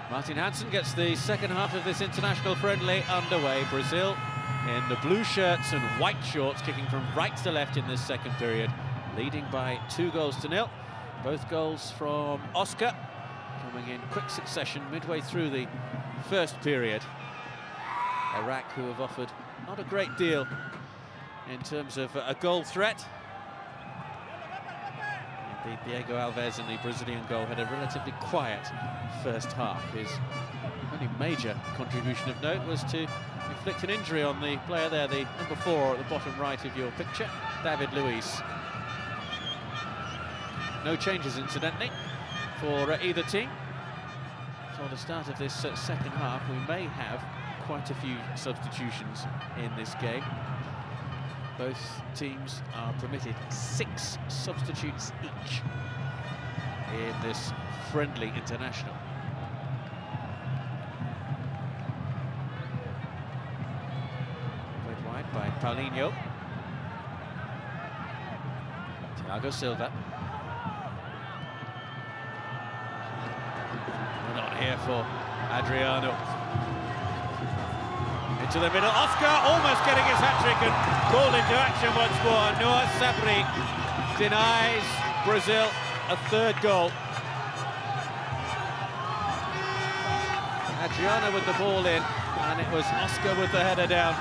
Martin Hansen gets the second half of this international friendly underway. Brazil in the blue shirts and white shorts, kicking from right to left in this second period, leading by 2-0. Both goals from Oscar, coming in quick succession midway through the first period. Iraq, who have offered not a great deal in terms of a goal threat. Indeed, Diego Alves in the Brazilian goal had a relatively quiet first half. His only major contribution of note was to inflict an injury on the player there, the number 4 at the bottom right of your picture, David Luiz. No changes, incidentally, for either team. So at the start of this second half, we may have quite a few substitutions in this game. Both teams are permitted 6 substitutes each in this friendly international. Played wide by Paulinho. Thiago Silva. And on here for Adriano. Into the middle, Oscar almost getting his hat-trick and called into action once more. Noah Sabri denies Brazil a third goal. Adriano with the ball in, and it was Oscar with the header down.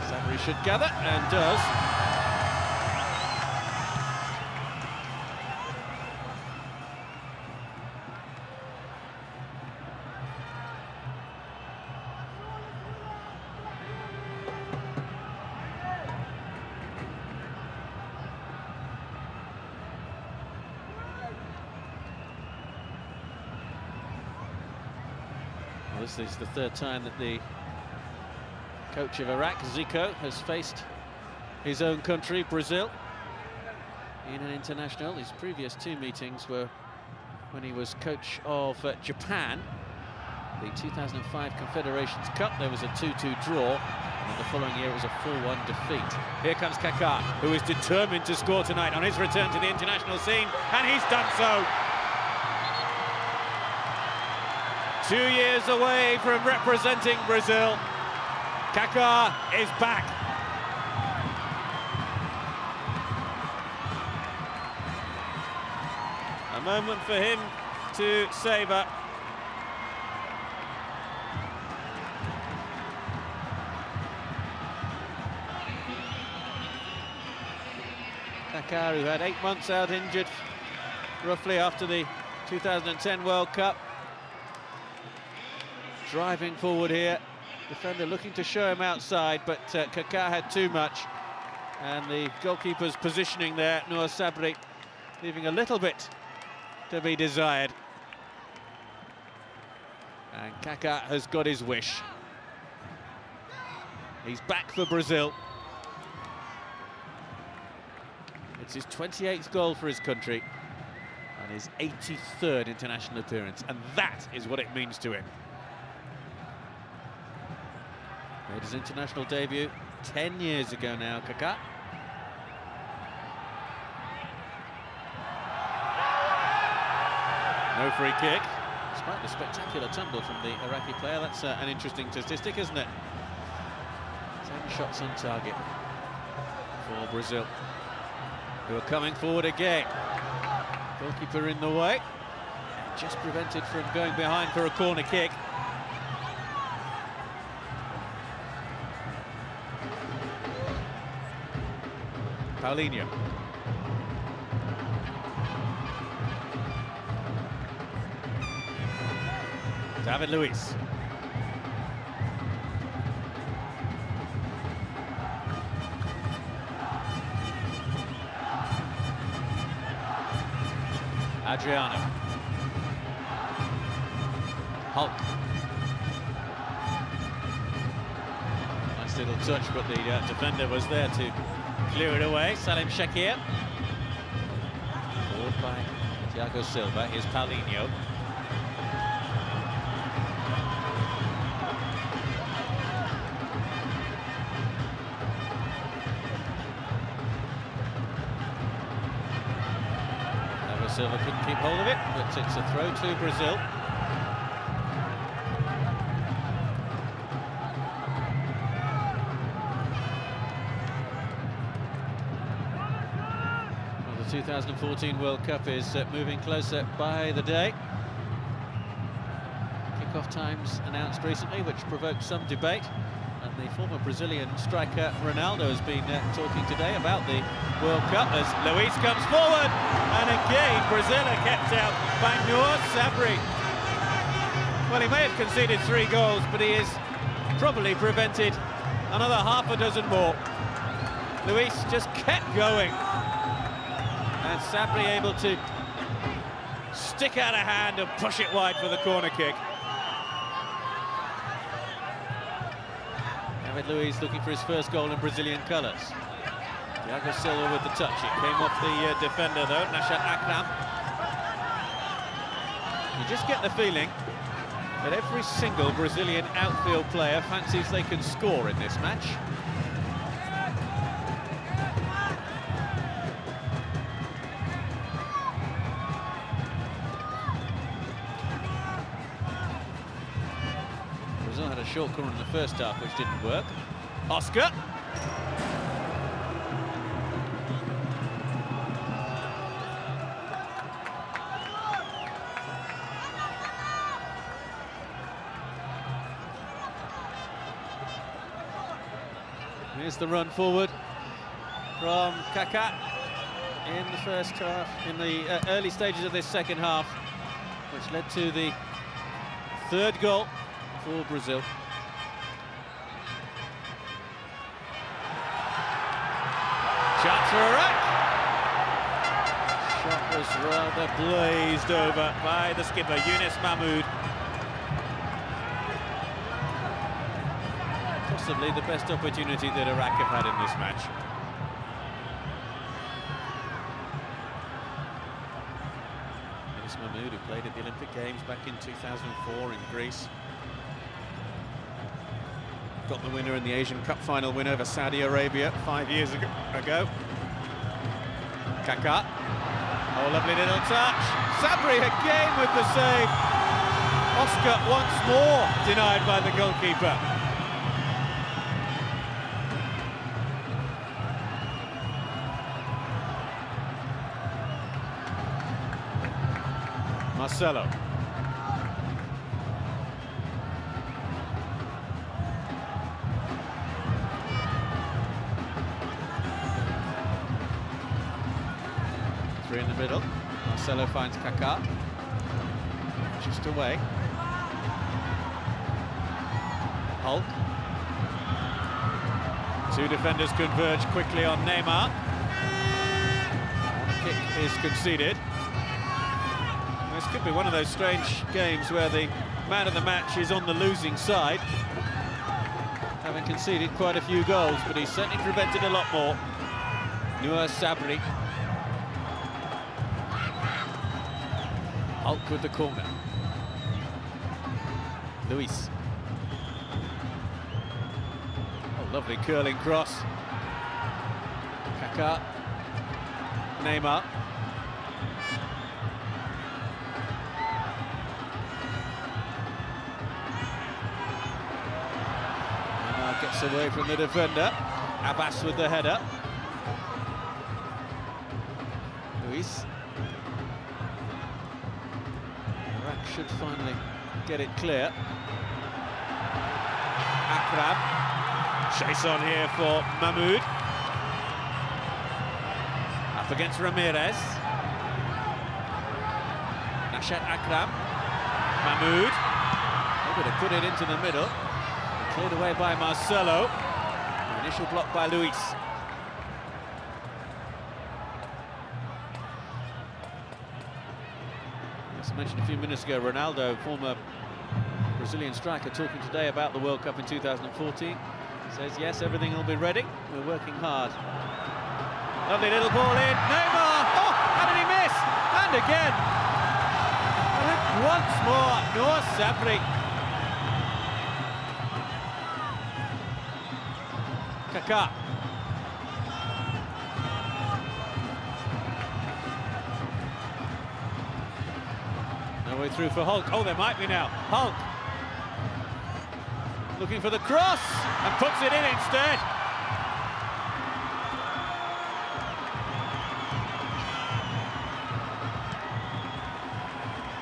Sabri should gather, and does. This is the third time that the coach of Iraq, Zico, has faced his own country, Brazil, in an international. His previous 2 meetings were when he was coach of Japan. The 2005 Confederations Cup, there was a 2-2 draw, and then the following year it was a 4-1 defeat. Here comes Kaká, who is determined to score tonight on his return to the international scene, and he's done so. 2 years away from representing Brazil, Kaká is back. A moment for him to savour. Kaká, who had 8 months out injured, roughly after the 2010 World Cup. Driving forward here, defender looking to show him outside, but Kaká had too much, and the goalkeeper's positioning there, Noah Sabri, leaving a little bit to be desired. And Kaká has got his wish. He's back for Brazil. It's his 28th goal for his country, and his 83rd international appearance, and that is what it means to him. Made his international debut 10 years ago now, Kaká. No free kick, despite the spectacular tumble from the Iraqi player. That's an interesting statistic, isn't it? 10 shots on target for Brazil, who are coming forward again. Goalkeeper in the way, just prevented from going behind for a corner kick. Paulinho. David Luiz. Adriano. Hulk. Nice little touch, but the defender was there to clear it away. Salim Shakir. Forward by Thiago Silva. Here's Paulinho. Silva couldn't keep hold of it, but it's a throw to Brazil. Well, the 2014 World Cup is moving closer by the day. Kick-off times announced recently, which provoked some debate. And the former Brazilian striker Ronaldo has been talking today about the World Cup as Luis comes forward. And again, Brazil are kept out by Noor Sabri. Well, he may have conceded 3 goals, but he has probably prevented another half a dozen more. Luis just kept going. And Sabri able to stick out a hand and push it wide for the corner kick. Luis looking for his first goal in Brazilian colours. Thiago Silva with the touch. It came off the defender though, Nashat Akram. You just get the feeling that every single Brazilian outfield player fancies they can score in this match. Brazil had a short corner in the first half, which didn't work. Oscar. Here's the run forward from Kaká in the first half, in the early stages of this second half, which led to the 3rd goal for Brazil. Shot for Iraq. Shot was rather blazed over by the skipper, Yunus Mahmoud. Possibly the best opportunity that Iraq have had in this match. Yunus Mahmoud, who played at the Olympic Games back in 2004 in Greece. Got the winner in the Asian Cup final win over Saudi Arabia 5 years ago. Kaká. Oh, lovely little touch. Sabri again with the save. Oscar once more denied by the goalkeeper. Marcelo. In the middle, Marcelo finds Kaká, just away. Hulk. 2 defenders converge quickly on Neymar. The kick is conceded. This could be one of those strange games where the man of the match is on the losing side, having conceded quite a few goals, but he's certainly prevented a lot more. Noor Sabri. Hulk with the corner. Luis. Oh, lovely curling cross. Kaká. Neymar. Neymar gets away from the defender. Abbas with the header. Luis. Should finally get it clear. Akram. Chase on here for Mahmoud. Up against Ramirez. Nashat Akram. Mahmoud. Able to put it into the middle. Cleared away by Marcelo. The initial block by Luis. As I mentioned a few minutes ago, Ronaldo, former Brazilian striker, talking today about the World Cup in 2014. Says, yes, everything will be ready. We're working hard. Lovely little ball in. Neymar! Oh, how did he miss? And again. And once more, Noor Sabri. Kaká. way through for Hulk. Oh, there might be now. Hulk looking for the cross and puts it in instead.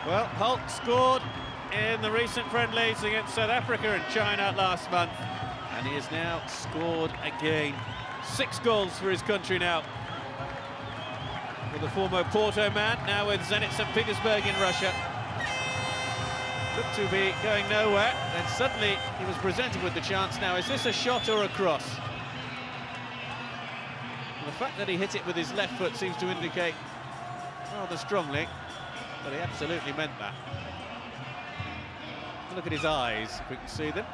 Well, Hulk scored in the recent friendlies against South Africa and China last month, and he has now scored again. 6 goals for his country now. With the former Porto man, now with Zenit St. Petersburg in Russia. Looked to be going nowhere, then suddenly he was presented with the chance. Now, is this a shot or a cross? Well, the fact that he hit it with his left foot seems to indicate rather strongly, but he absolutely meant that. Look at his eyes, if we can see them.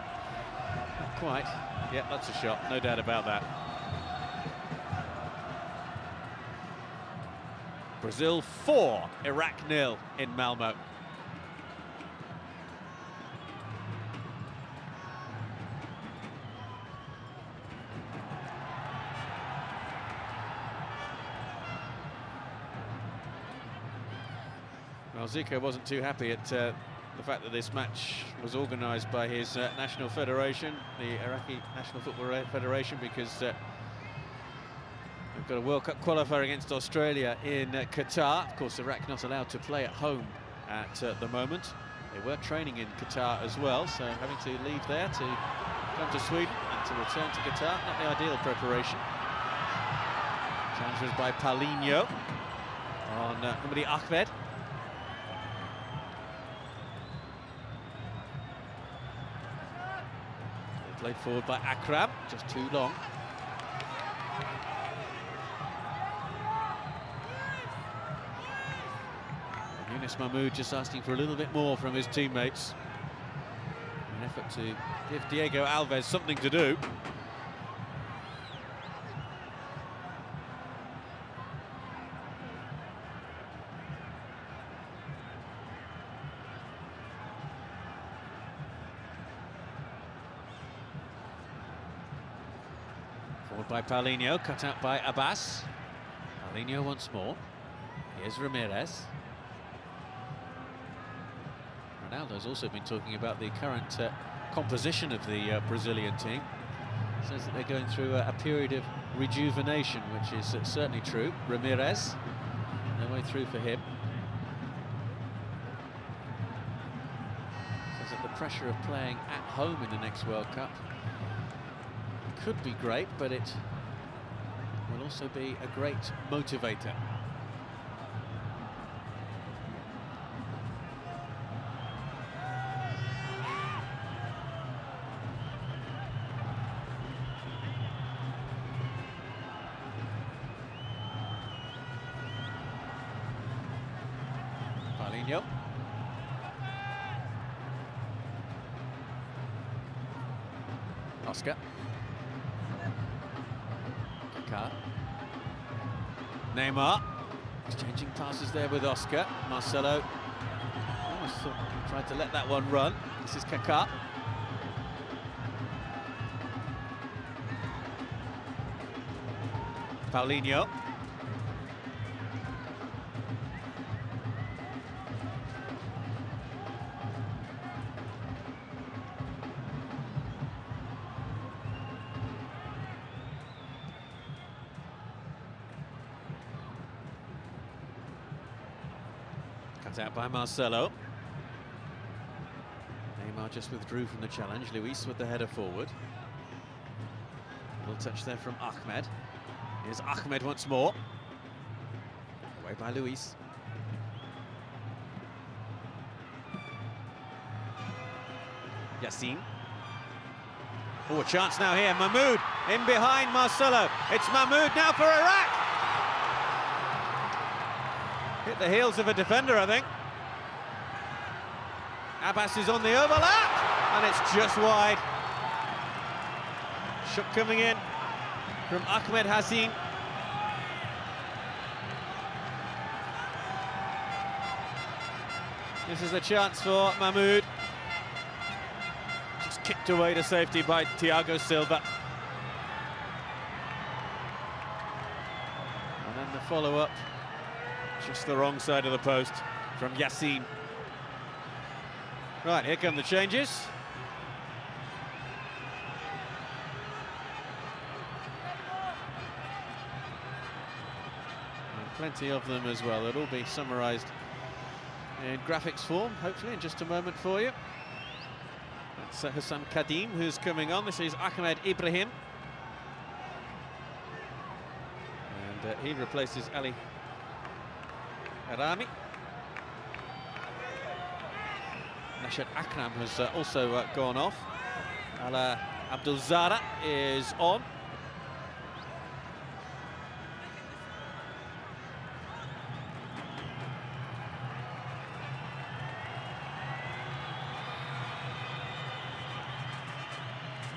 Not quite. Yeah, that's a shot, no doubt about that. Brazil 4, Iraq 0 in Malmo. Well, Zico wasn't too happy at the fact that this match was organised by his national federation, the Iraqi National Football Federation, because they've got a World Cup qualifier against Australia in Qatar. Of course, Iraq not allowed to play at home at the moment. They were training in Qatar as well, so having to leave there to come to Sweden and to return to Qatar, not the ideal preparation. Challenge was by Paulinho on Umari Ahmed. Played forward by Akram, just too long. Yunus Mahmoud just asking for a little bit more from his teammates. An effort to give Diego Alves something to do. Forward by Paulinho, cut out by Abbas. Paulinho once more. Here's Ramirez. Ronaldo's also been talking about the current composition of the Brazilian team. Says that they're going through a period of rejuvenation, which is certainly true. Ramirez, no way through for him. Says that the pressure of playing at home in the next World Cup could be great, but it will also be a great motivator. Paulinho. Oscar. Neymar exchanging passes there with Oscar. Marcelo almost thought he tried to let that one run. This is Kaká. Paulinho. Cut out by Marcelo. Neymar just withdrew from the challenge. Luis with the header forward. Little touch there from Ahmed. Here's Ahmed once more. Away by Luis. Yassin. Oh, a chance now here. Mahmoud in behind Marcelo. It's Mahmoud now for Iraq. Hit the heels of a defender, I think. Abbas is on the overlap, and it's just wide. Shot coming in from Ahmed Hassin. This is a chance for Mahmoud. Just kicked away to safety by Thiago Silva. And then the follow-up, just the wrong side of the post from Yassin. Right, here come the changes. And plenty of them as well. They'll all be summarised in graphics form, hopefully, in just a moment for you. That's Hassan Kadim who's coming on. This is Ahmed Ibrahim. And he replaces Ali Arami. Nashat Akram has also gone off. Ala Abdulzada is on.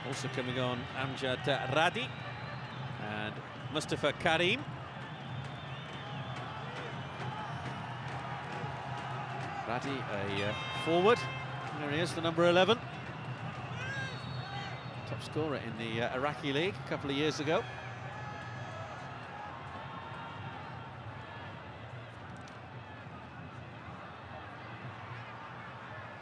Also coming on, Amjad Radi and Mustafa Karim. Radi, a forward. There he is, the number 11. Top scorer in the Iraqi league a couple of years ago.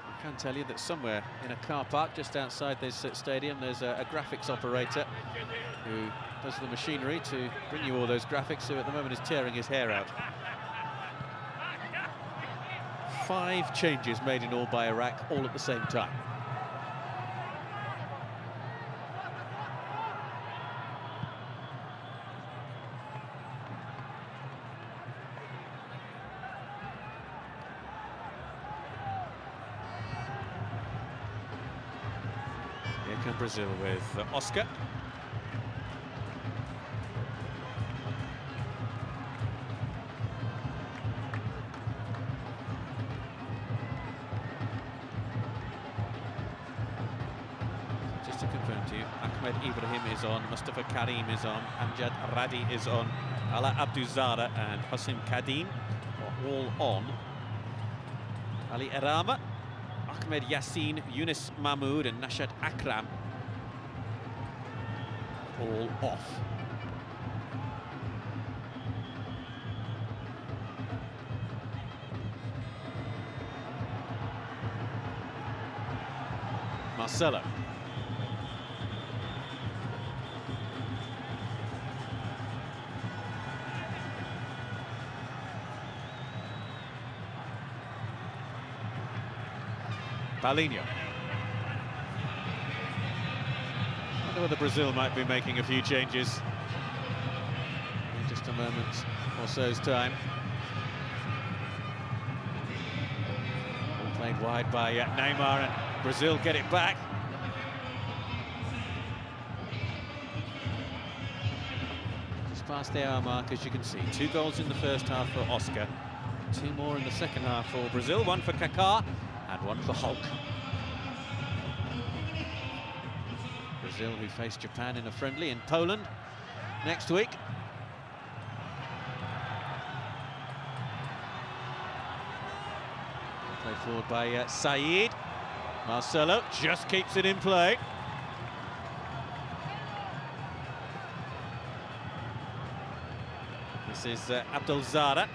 I can tell you that somewhere in a car park just outside this stadium there's a graphics operator who does the machinery to bring you all those graphics, who at the moment is tearing his hair out. 5 changes made in all by Iraq, all at the same time. Here come Brazil with Oscar. Just to confirm to you, Ahmed Ibrahim is on, Mustafa Karim is on, Amjad Radi is on, Ala Abdulzada and Hassan Kadim are all on. Ali Arama, Ahmed Yassin, Yunus Mahmoud and Nashat Akram all off. Marcelo. Paulinho. I wonder whether Brazil might be making a few changes in just a moment or so's time. All played wide by Neymar, and Brazil get it back. Just past the hour mark, as you can see. 2 goals in the first half for Oscar, 2 more in the second half for Brazil, 1 for Kaká and 1 for Hulk. Brazil, who face Japan in a friendly in Poland next week. Played forward by Saeed. Marcelo just keeps it in play. This is Abdulzada.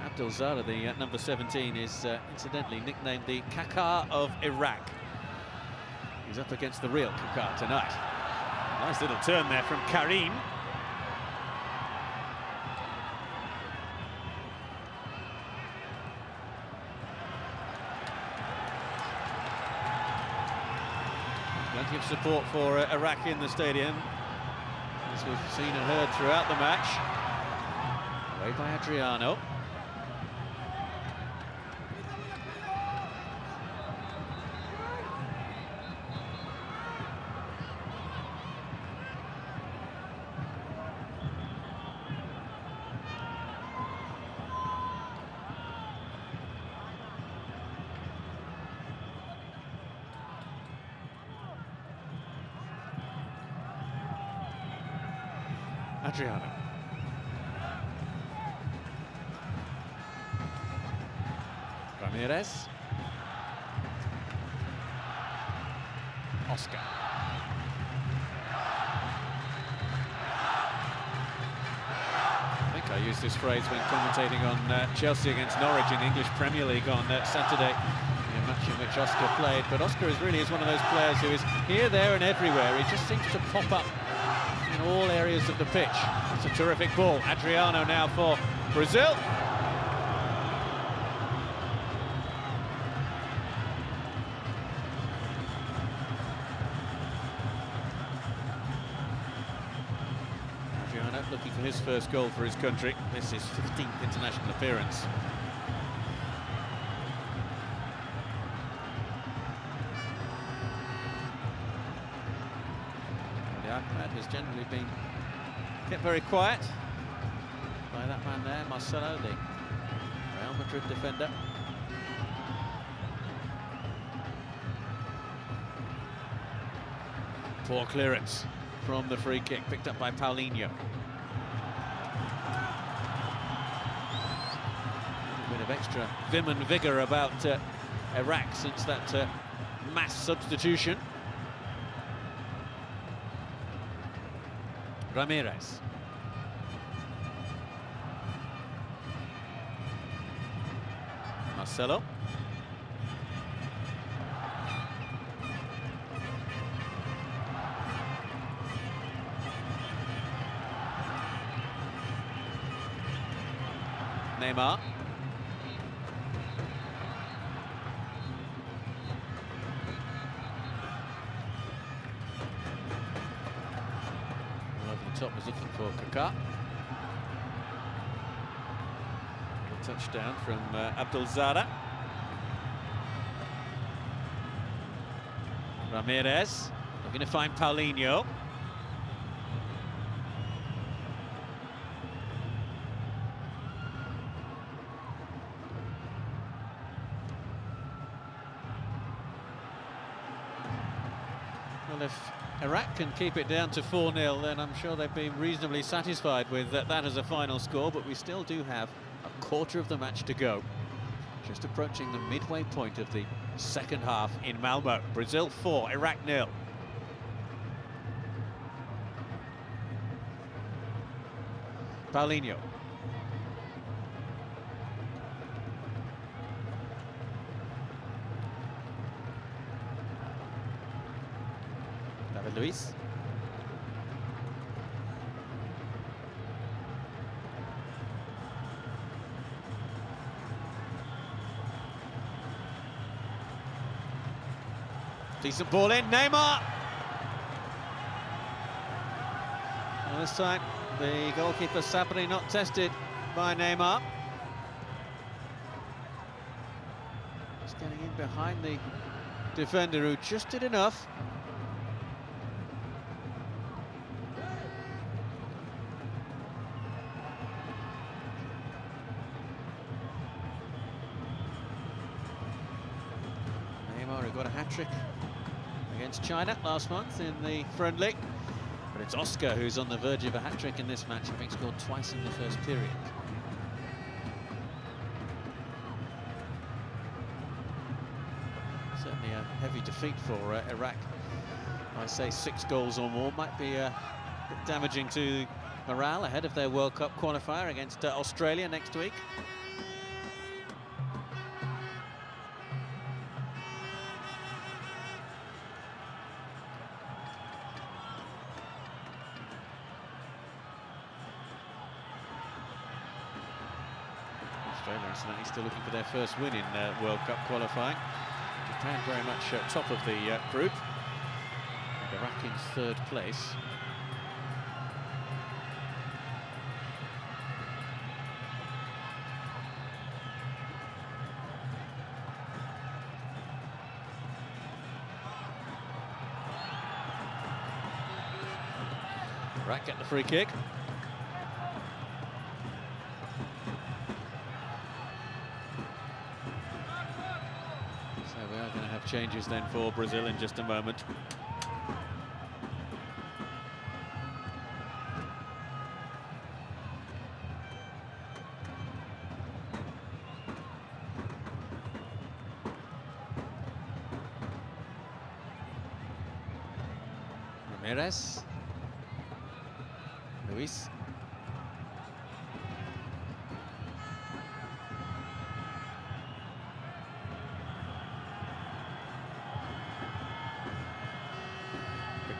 Abdulzada, the number 17, is incidentally nicknamed the Kaká of Iraq. He's up against the real Kaká tonight. Nice little turn there from Karim. Plenty of support for Iraq in the stadium, as we've seen and heard throughout the match. Away by Adriano. Adriano. Ramirez. Oscar. I think I use this phrase when commentating on Chelsea against Norwich in the English Premier League on Saturday, a match in which Oscar played. But Oscar really is one of those players who is here, there and everywhere. He just seems to pop up in all areas of the pitch. It's a terrific ball. Adriano now for Brazil. Adriano looking for his first goal for his country. This is 15th international appearance. Ahmed has generally been kept very quiet by that man there, Marcelo, the Real Madrid defender. Poor clearance from the free kick, picked up by Paulinho. A bit of extra vim and vigour about Iraq since that mass substitution. Ramirez. Marcelo. Neymar. Top was looking for Kaká. A touchdown from Abdulzada. Ramirez looking to find Paulinho. Well, if Iraq can keep it down to 4-0, then I'm sure they've been reasonably satisfied with that as a final score, but we still do have a quarter of the match to go. Just approaching the midway point of the second half in Malmo. Brazil 4, Iraq 0. Paulinho. Luis. Decent ball in, Neymar! Well, this time, the goalkeeper Sabri not tested by Neymar. Just getting in behind the defender who just did enough. Neymar, who got a hat-trick against China last month in the friendly. But it's Oscar who's on the verge of a hat-trick in this match, having scored twice in the first period. Certainly a heavy defeat for Iraq. I say 6 goals or more might be a bit damaging to morale ahead of their World Cup qualifier against Australia next week. Australia incidentally still looking for their first win in World Cup qualifying. Japan very much top of the group. And Iraq in 3rd place. Iraq get the free kick. We are going to have changes then for Brazil in just a moment. Ramirez. Luis.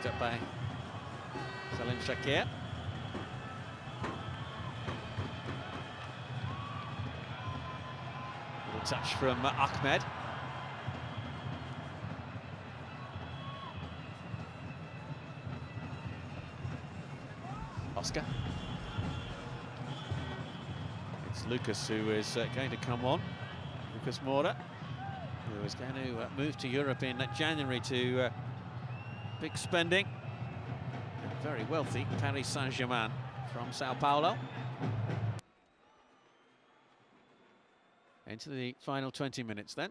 Picked up by Salim Shakir. Little touch from Ahmed. Oscar. It's Lucas who is going to come on. Lucas Moura, who is going to move to Europe in January to big spending. And very wealthy Paris Saint-Germain from Sao Paulo. Into the final 20 minutes then.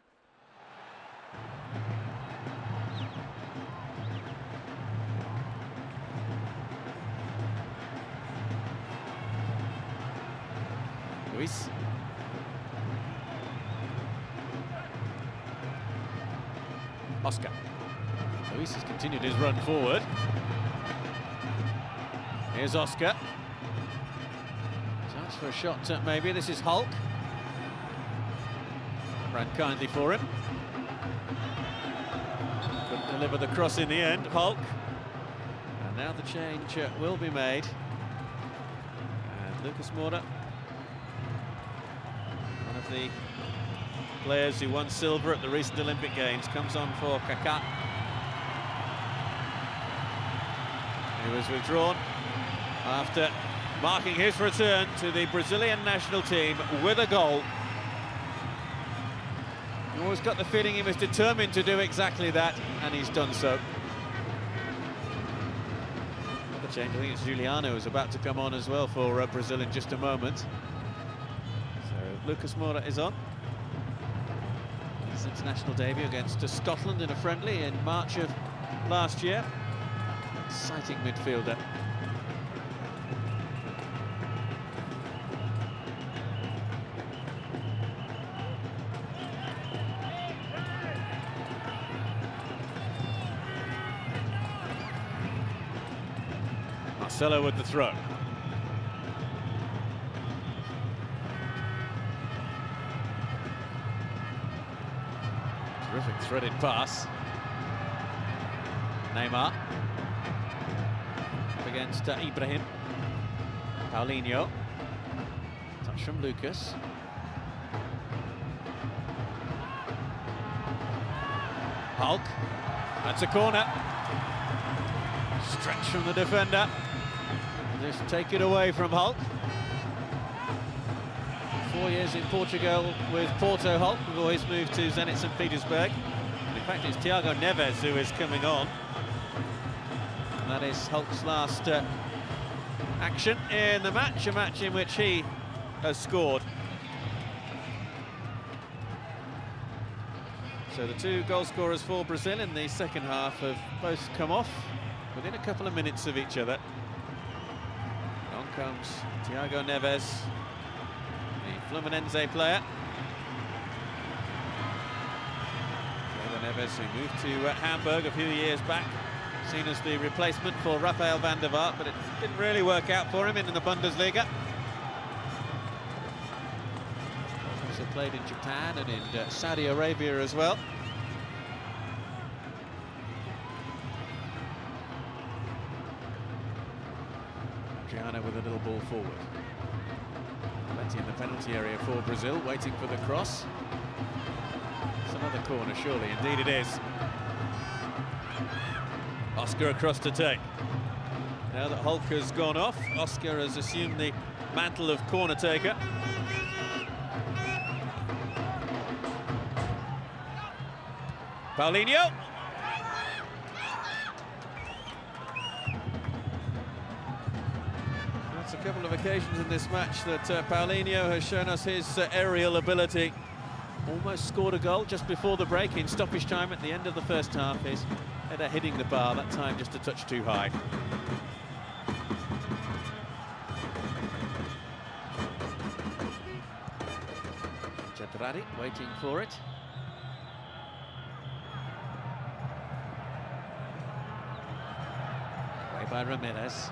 Luis. Oscar. Luis has continued his run forward. Here's Oscar. Chance for a shot, maybe. This is Hulk. Ran kindly for him. Couldn't deliver the cross in the end, Hulk. And now the change will be made. And Lucas Moura, one of the players who won silver at the recent Olympic Games, comes on for Kaká. He was withdrawn after marking his return to the Brazilian national team with a goal. You always got the feeling he was determined to do exactly that, and he's done so. Another change, I think it's Juliano who's about to come on as well for Brazil in just a moment. So Lucas Moura is on. His international debut against Scotland in a friendly in March of last year. Exciting midfielder. Marcelo with the throw. Terrific threaded pass. Neymar. Up against Ibrahim. Paulinho. Touch from Lucas. Hulk. That's a corner. Stretch from the defender. Just take it away from Hulk. 4 years in Portugal with Porto, Hulk, before he's moved to Zenit St. Petersburg. And in fact, it's Thiago Neves who is coming on. And that is Hulk's last action in the match, a match in which he has scored. So the two goal scorers for Brazil in the second half have both come off within a couple of minutes of each other. On comes Thiago Neves, the Fluminense player. Thiago Neves, who moved to Hamburg a few years back, seen as the replacement for Rafael van der Vaart, but it didn't really work out for him in the Bundesliga. Also played in Japan and in Saudi Arabia as well. Adriano with a little ball forward. Plenty in the penalty area for Brazil, waiting for the cross. It's another corner, surely. Indeed it is. Oscar across to take. Now that Hulk has gone off, Oscar has assumed the mantle of corner taker. Paulinho. That's a couple of occasions in this match that Paulinho has shown us his aerial ability. Almost scored a goal just before the break in stoppage time at the end of the first half. His header hitting the bar, that time just a touch too high. Jadrari waiting for it. Away by Ramirez.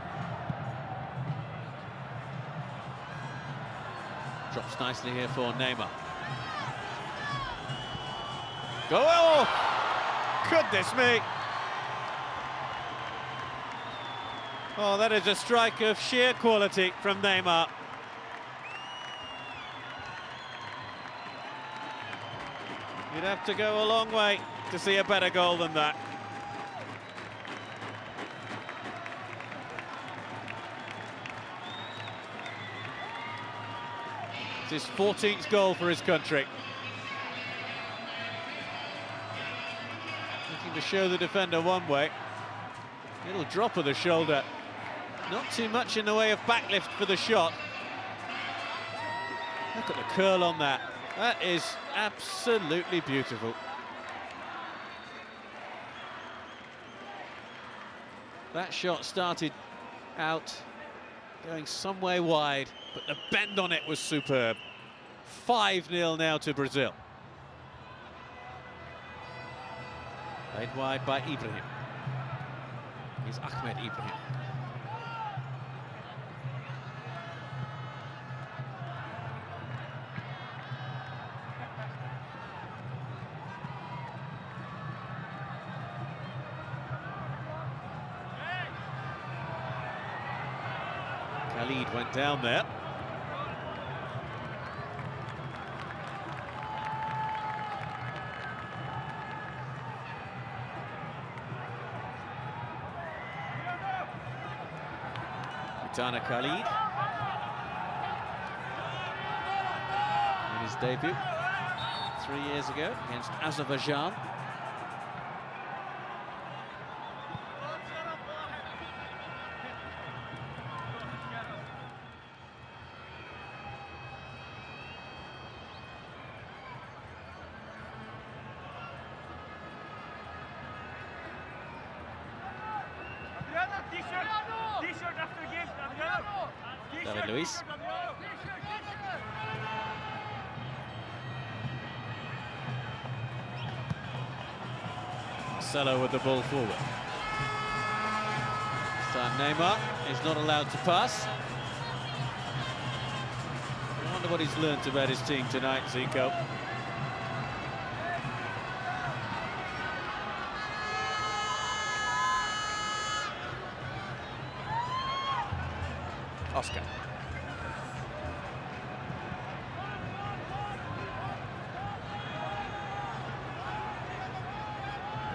Drops nicely here for Neymar. Go! Oh, goodness me! Oh, that is a strike of sheer quality from Neymar. You'd have to go a long way to see a better goal than that. It's his 14th goal for his country. Looking to show the defender one way. Little drop of the shoulder. Not too much in the way of backlift for the shot. Look at the curl on that. That is absolutely beautiful. That shot started out going some way wide, but the bend on it was superb. 5-0 now to Brazil. Played wide by Ibrahim. Here's Ahmed Ibrahim. Khalid went down there. Khalid in his debut 3 years ago against Azerbaijan. David Luiz. Marcelo with the ball forward. This time Neymar is not allowed to pass. I wonder what he's learnt about his team tonight, Zico. Oscar.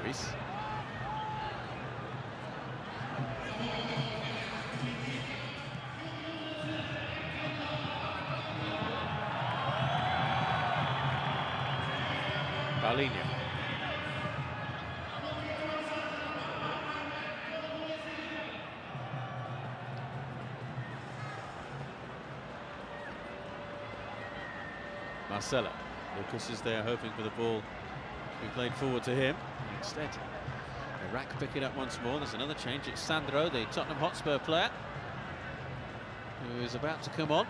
Luis. Paulinho. Marcelo. Lucas is there hoping for the ball to be played forward to him. Instead, Iraq pick it up once more. There's another change. It's Sandro, the Tottenham Hotspur player, who is about to come on.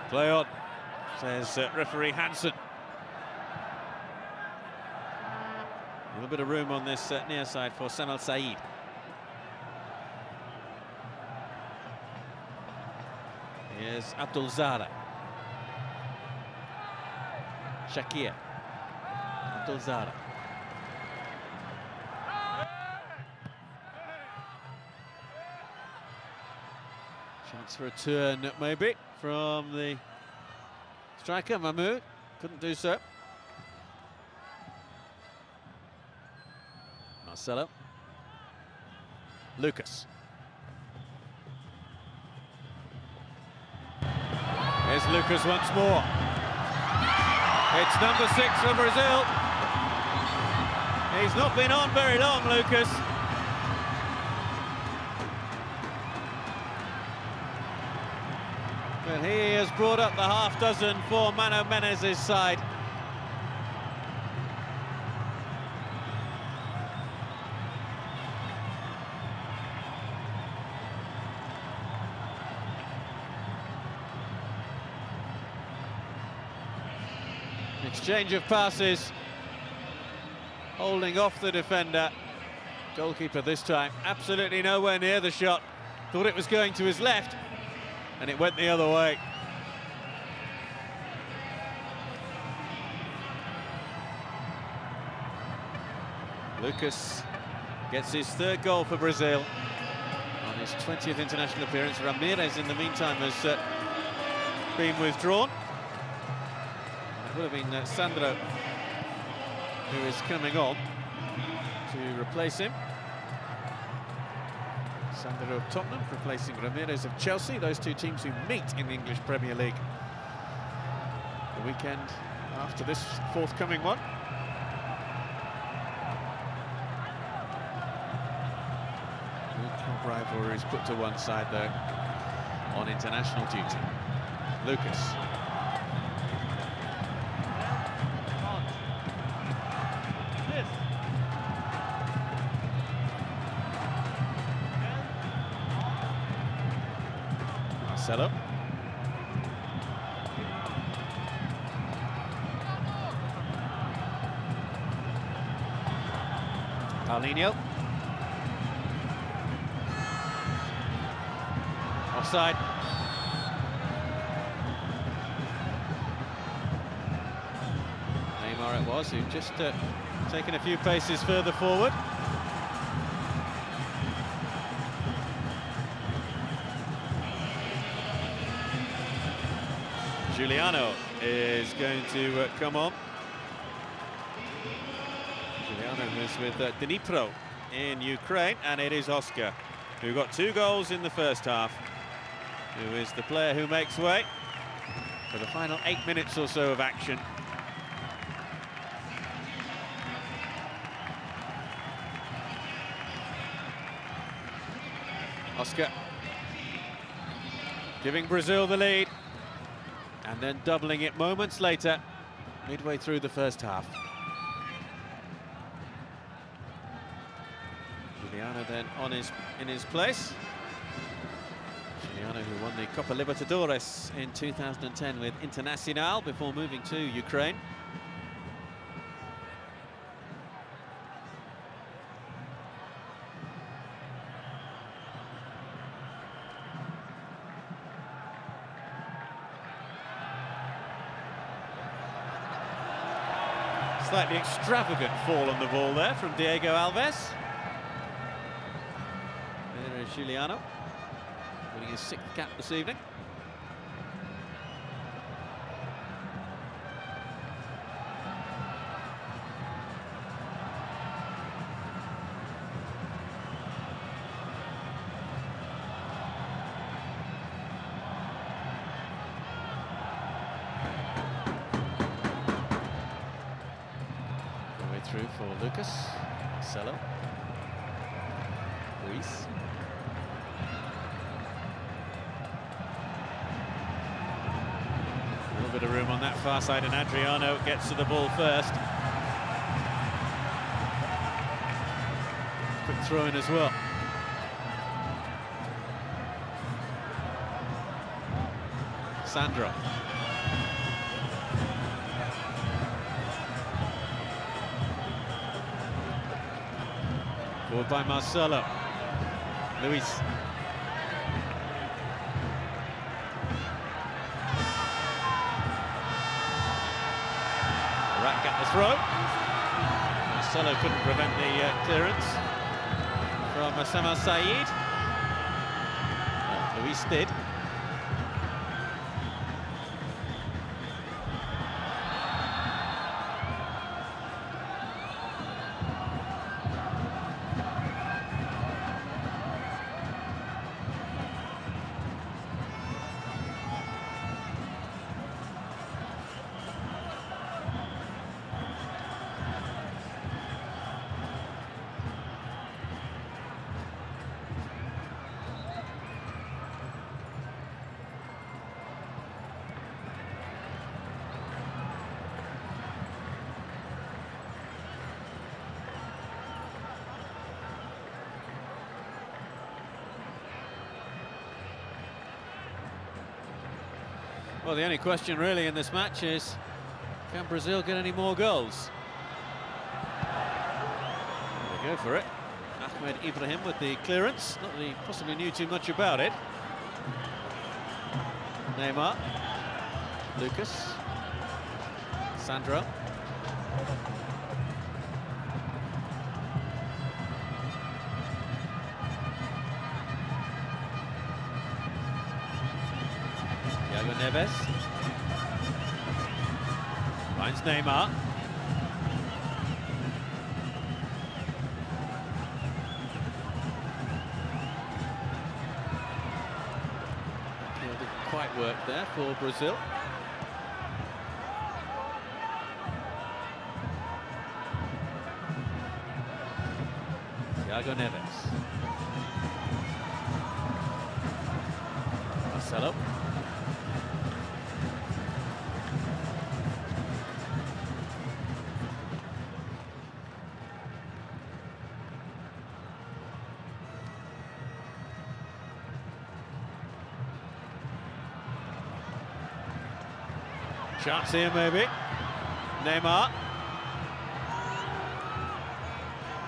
Play on, says referee Hansen. A little bit of room on this near side for Sam Al-Said. Here's Abdul Zara. Shakir. Abdul Zara. Chance for a turn, maybe, from the striker, Mahmoud. Couldn't do so. Marcelo. Lucas. Here's Lucas once more. It's number 6 for Brazil. He's not been on very long, Lucas. But he has brought up the half dozen for Mano Menezes' side. Exchange of passes, holding off the defender. Goalkeeper this time, absolutely nowhere near the shot. Thought it was going to his left, and it went the other way. Lucas gets his third goal for Brazil on his 20th international appearance. Ramirez, in the meantime, has been withdrawn. It would have been Sandro who is coming on to replace him. Sandro of Tottenham replacing Ramirez of Chelsea, those two teams who meet in the English Premier League the weekend after this forthcoming one. Club rivalry is put to one side, though, on international duty. Lucas. Marcelo. Paulinho. Offside. Neymar it was, who just taken a few paces further forward. Giuliano is going to come on. Giuliano is with Dnipro in Ukraine, and it is Oscar who got 2 goals in the first half, who is the player who makes way for the final 8 minutes or so of action. Oscar giving Brazil the lead, and then doubling it moments later, midway through the first half. Giuliano then in his place. Giuliano, who won the Copa Libertadores in 2010 with Internacional before moving to Ukraine. Slightly extravagant fall on the ball there from Diego Alves. There is Giuliano, winning his 6th cap this evening. Through for Lucas, Marcelo, Ruiz. A little bit of room on that far side, and Adriano gets to the ball first. Quick throw in as well. Sandro. Forward by Marcelo. Luis. Rack at the throw. Marcelo couldn't prevent the clearance from Samal Said. Luis did. Well, the only question really in this match is, can Brazil get any more goals? They go for it. Ahmed Ibrahim with the clearance. Not that he possibly knew too much about it. Neymar. Lucas. Sandro. Neves. Finds Neymar. Didn't quite work there for Brazil. Thiago Neves. Marcelo. Chance here, maybe. Neymar.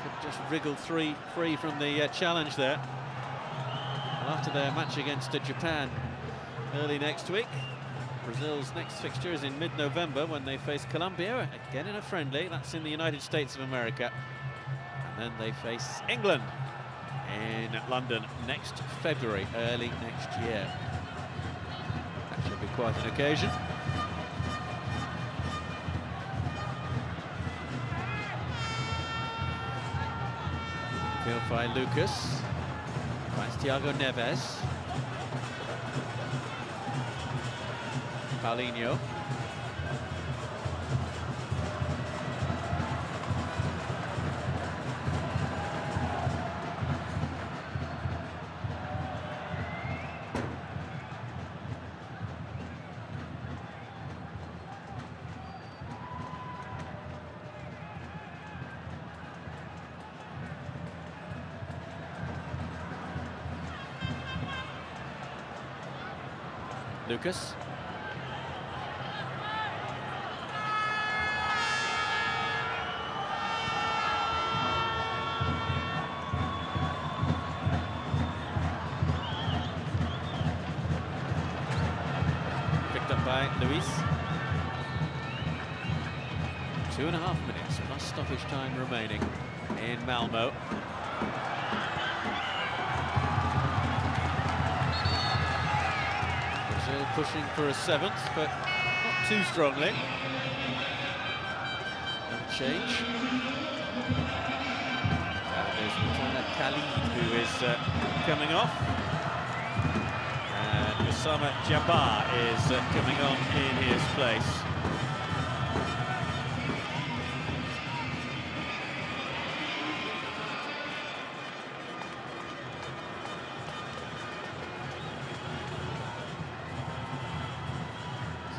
Could just wriggle free from the challenge there. And after their match against Japan early next week, Brazil's next fixture is in mid-November when they face Colombia, again in a friendly. That's in the United States of America. And then they face England in London next February, early next year. That should be quite an occasion. Field by Lucas. Finds Thiago Neves. Paulinho. Lucas. Picked up by Luis. 2.5 minutes plus stoppage time remaining in Malmo. Brazil pushing for a 7th, but not too strongly. No change. There's Khalid, who is coming off. And Osama Jabbar is coming on in his place.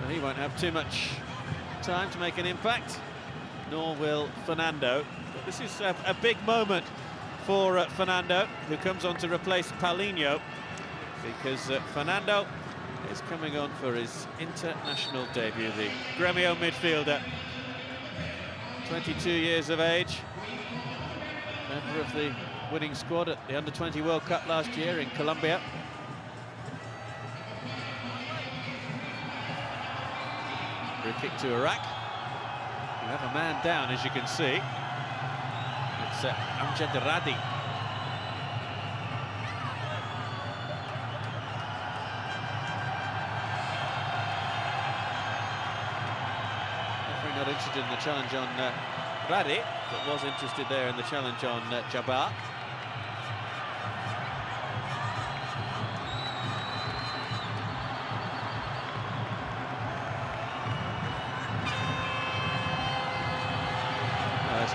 He won't have too much time to make an impact, nor will Fernando. But this is a big moment for Fernando, who comes on to replace Paulinho, because Fernando is coming on for his international debut, the Gremio midfielder, 22 years of age, member of the winning squad at the Under-20 World Cup last year in Colombia. Free kick to Iraq. You have a man down, as you can see. It's Amjad Radi. Referee not interested in the challenge on Radi, but was interested there in the challenge on Jabbar.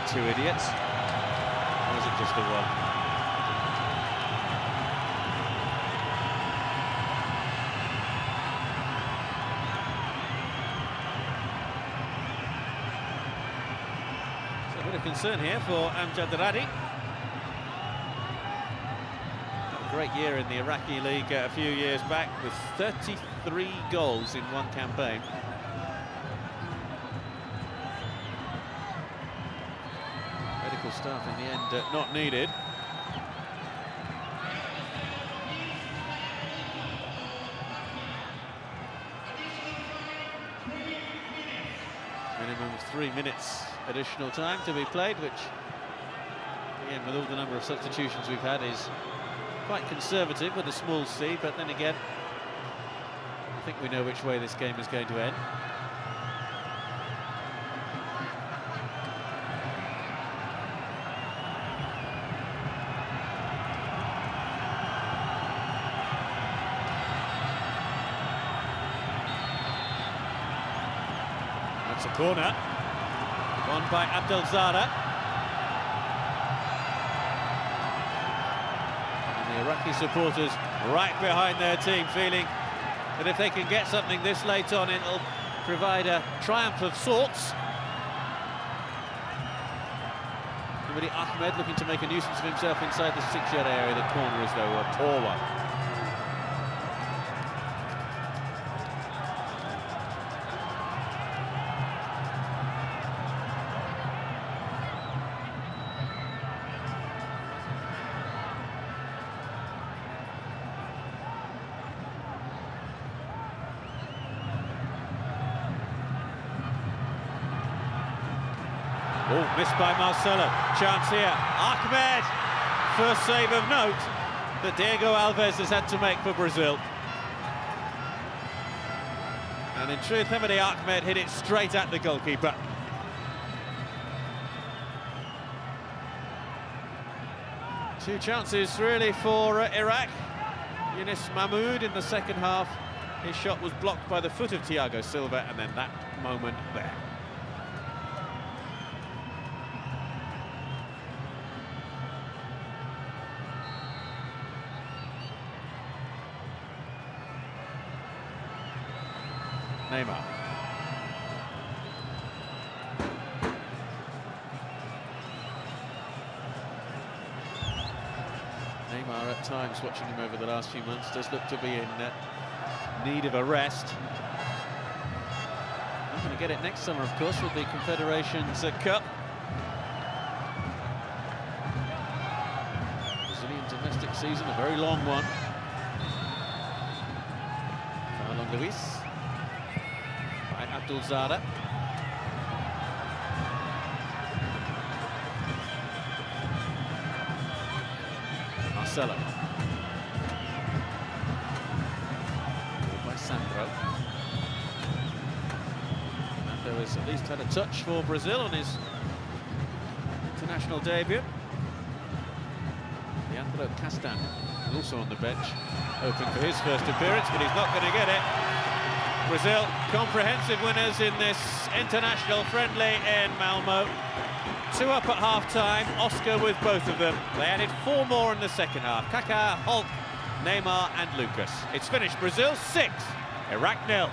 Two idiots. Or is it just the one? So a bit of concern here for Amjad Radi. Had a great year in the Iraqi League a few years back with 33 goals in one campaign. Staff in the end not needed. Minimum of 3 minutes additional time to be played, which again, with all the number of substitutions we've had, is quite conservative with a small C, but then again, I think we know which way this game is going to end. That's a corner. Won by Abdelzada. And the Iraqi supporters right behind their team, feeling that if they can get something this late on, it'll provide a triumph of sorts. Somebody Ahmed looking to make a nuisance of himself inside the 6-yard area. The corner as though a poor one. Oh, missed by Marcelo. Chance here. Ahmed, first save of note that Diego Alves has had to make for Brazil. And in truth, Hamadi Ahmed hit it straight at the goalkeeper. Two chances really for Iraq. Yunus Mahmoud in the second half. His shot was blocked by the foot of Thiago Silva, and then that moment there. Neymar. Neymar at times, watching him over the last few months, does look to be in need of a rest. Not going to get it next summer, of course, with the Confederations Cup. Brazilian domestic season, a very long one. Marlon Luis. Abdelzada. Marcelo. By Sandro. Sandro has at least had a touch for Brazil on his international debut. Leandro Castan, also on the bench, hoping for his first appearance, but he's not going to get it. Brazil, comprehensive winners in this international friendly in Malmo. 2 up at half-time, Oscar with both of them. They added 4 more in the second half. Kaká, Hulk, Neymar and Lucas. It's finished, Brazil 6, Iraq 0.